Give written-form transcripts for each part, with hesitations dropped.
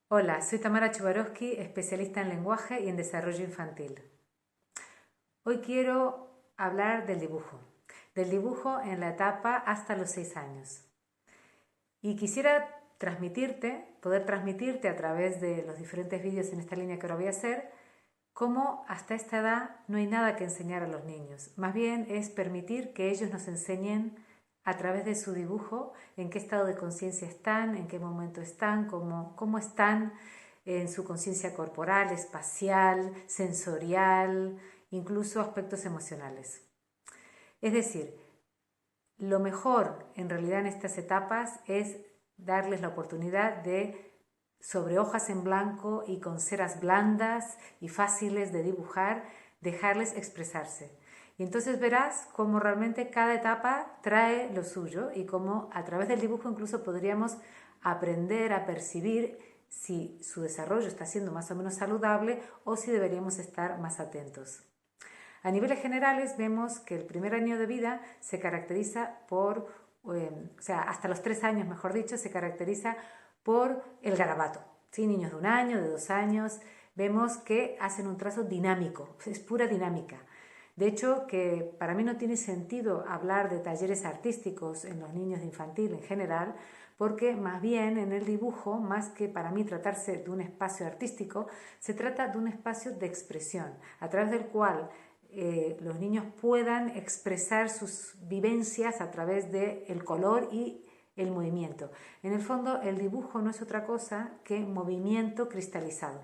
Hola, soy Tamara Chubarovsky, especialista en lenguaje y en desarrollo infantil. Hoy quiero hablar del dibujo en la etapa hasta los 6 años. Y quisiera poder transmitirte a través de los diferentes vídeos en esta línea que ahora voy a hacer, cómo hasta esta edad no hay nada que enseñar a los niños. Más bien es permitir que ellos nos enseñen a través de su dibujo en qué estado de conciencia están, en qué momento están, cómo están en su conciencia corporal, espacial, sensorial, incluso aspectos emocionales. Es decir, lo mejor en realidad en estas etapas es darles la oportunidad de, sobre hojas en blanco y con ceras blandas y fáciles de dibujar, dejarles expresarse. Y entonces verás cómo realmente cada etapa trae lo suyo y cómo a través del dibujo incluso podríamos aprender a percibir si su desarrollo está siendo más o menos saludable o si deberíamos estar más atentos. A niveles generales vemos que el primer año de vida se caracteriza por, hasta los 3 años, mejor dicho, se caracteriza por el garabato. ¿Sí? Niños de 1 año, de 2 años, vemos que hacen un trazo dinámico, es pura dinámica. De hecho, que para mí no tiene sentido hablar de talleres artísticos en los niños de infantil en general, porque más bien en el dibujo, más que para mí tratarse de un espacio artístico, se trata de un espacio de expresión, a través del cual los niños puedan expresar sus vivencias a través del color y el movimiento. En el fondo, el dibujo no es otra cosa que movimiento cristalizado.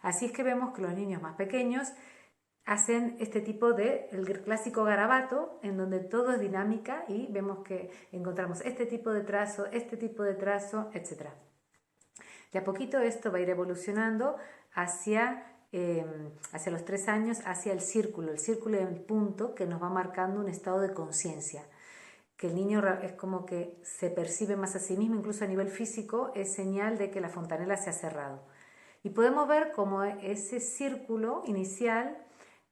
Así es que vemos que los niños más pequeños hacen este tipo de, el clásico garabato, en donde todo es dinámica y vemos que encontramos este tipo de trazo, etc. De a poquito esto va a ir evolucionando hacia los 3 años, hacia el círculo del punto que nos va marcando un estado de conciencia, que el niño es como que se percibe más a sí mismo, incluso a nivel físico, es señal de que la fontanela se ha cerrado. Y podemos ver cómo ese círculo inicial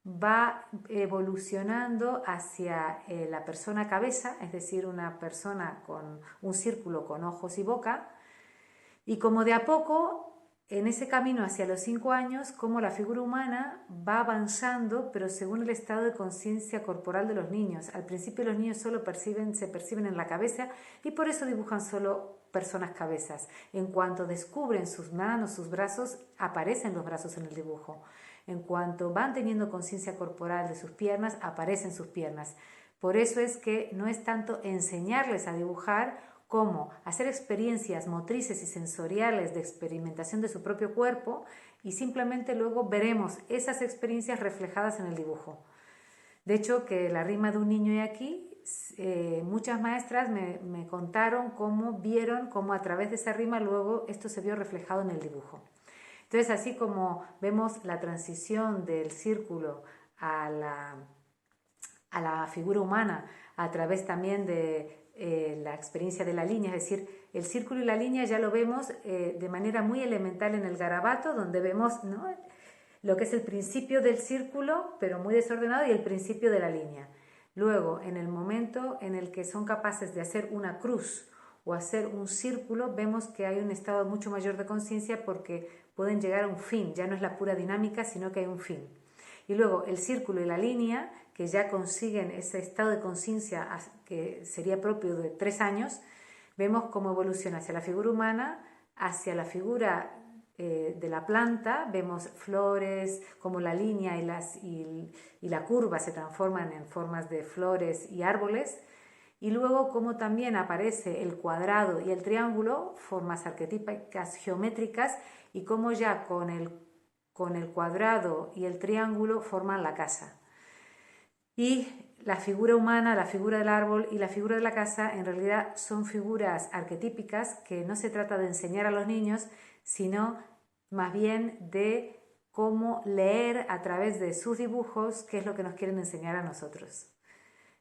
va evolucionando hacia la persona cabeza, es decir, una persona con un círculo con ojos y boca, y como de a poco, en ese camino hacia los 5 años, como la figura humana va avanzando, pero según el estado de conciencia corporal de los niños. Al principio los niños solo se perciben en la cabeza y por eso dibujan solo personas cabezas. En cuanto descubren sus manos, sus brazos, aparecen los brazos en el dibujo. En cuanto van teniendo conciencia corporal de sus piernas, aparecen sus piernas. Por eso es que no es tanto enseñarles a dibujar como hacer experiencias motrices y sensoriales de experimentación de su propio cuerpo, y simplemente luego veremos esas experiencias reflejadas en el dibujo. De hecho, que la rima de un niño y aquí, muchas maestras me contaron cómo vieron cómo a través de esa rima luego esto se vio reflejado en el dibujo. Entonces, así como vemos la transición del círculo a la figura humana a través también de la experiencia de la línea, es decir, el círculo y la línea ya lo vemos de manera muy elemental en el garabato, donde vemos, ¿no?, lo que es el principio del círculo, pero muy desordenado, y el principio de la línea. Luego, en el momento en el que son capaces de hacer una cruz o hacer un círculo, vemos que hay un estado mucho mayor de conciencia porque pueden llegar a un fin, ya no es la pura dinámica, sino que hay un fin. Y luego el círculo y la línea, que ya consiguen ese estado de conciencia que sería propio de 3 años, vemos cómo evoluciona hacia la figura humana, hacia la figura de la planta, vemos flores, como la línea y la curva se transforman en formas de flores y árboles, y luego como también aparece el cuadrado y el triángulo, formas arquetípicas geométricas, y como ya con el cuadrado y el triángulo forman la casa. Y la figura humana, la figura del árbol y la figura de la casa en realidad son figuras arquetípicas que no se trata de enseñar a los niños, sino más bien de cómo leer a través de sus dibujos qué es lo que nos quieren enseñar a nosotros.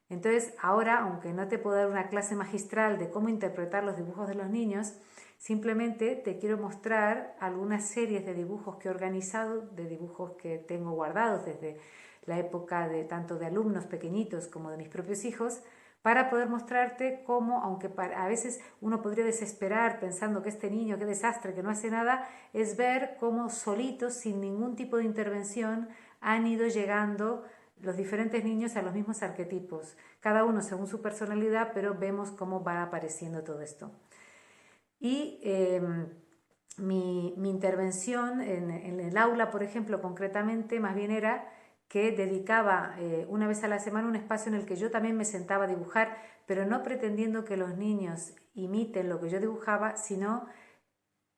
Entonces, ahora, aunque no te puedo dar una clase magistral de cómo interpretar los dibujos de los niños, simplemente te quiero mostrar algunas series de dibujos que he organizado, de dibujos que tengo guardados desde la época de tanto de alumnos pequeñitos como de mis propios hijos, para poder mostrarte cómo, aunque a veces uno podría desesperar pensando que este niño, qué desastre, que no hace nada, es ver cómo solitos, sin ningún tipo de intervención, han ido llegando los diferentes niños a los mismos arquetipos, cada uno según su personalidad, pero vemos cómo va apareciendo todo esto. Y mi intervención en el aula, por ejemplo, concretamente, más bien era que dedicaba una vez a la semana un espacio en el que yo también me sentaba a dibujar, pero no pretendiendo que los niños imiten lo que yo dibujaba, sino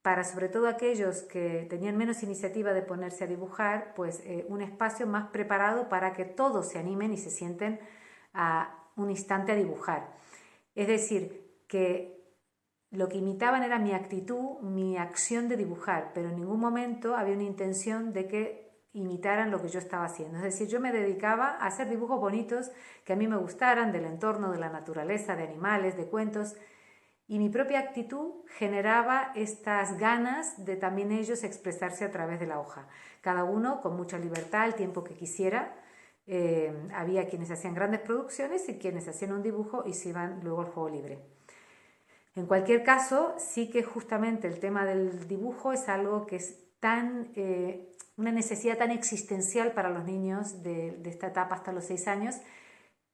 para sobre todo aquellos que tenían menos iniciativa de ponerse a dibujar, pues un espacio más preparado para que todos se animen y se sienten a un instante a dibujar. Es decir, que lo que imitaban era mi actitud, mi acción de dibujar, pero en ningún momento había una intención de que imitaran lo que yo estaba haciendo. Es decir, yo me dedicaba a hacer dibujos bonitos que a mí me gustaran, del entorno, de la naturaleza, de animales, de cuentos, y mi propia actitud generaba estas ganas de también ellos expresarse a través de la hoja. Cada uno con mucha libertad, el tiempo que quisiera. Había quienes hacían grandes producciones y quienes hacían un dibujo y se iban luego al juego libre. En cualquier caso, sí que justamente el tema del dibujo es algo que es una necesidad tan existencial para los niños de esta etapa hasta los 6 años,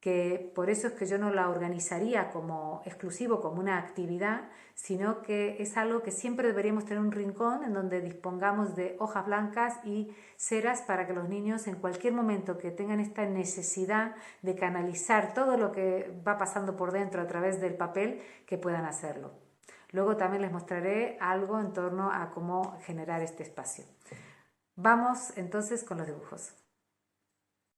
que por eso es que yo no la organizaría como exclusivo, como una actividad, sino que es algo que siempre deberíamos tener un rincón en donde dispongamos de hojas blancas y ceras para que los niños en cualquier momento que tengan esta necesidad de canalizar todo lo que va pasando por dentro a través del papel, que puedan hacerlo. Luego también les mostraré algo en torno a cómo generar este espacio. Vamos entonces con los dibujos.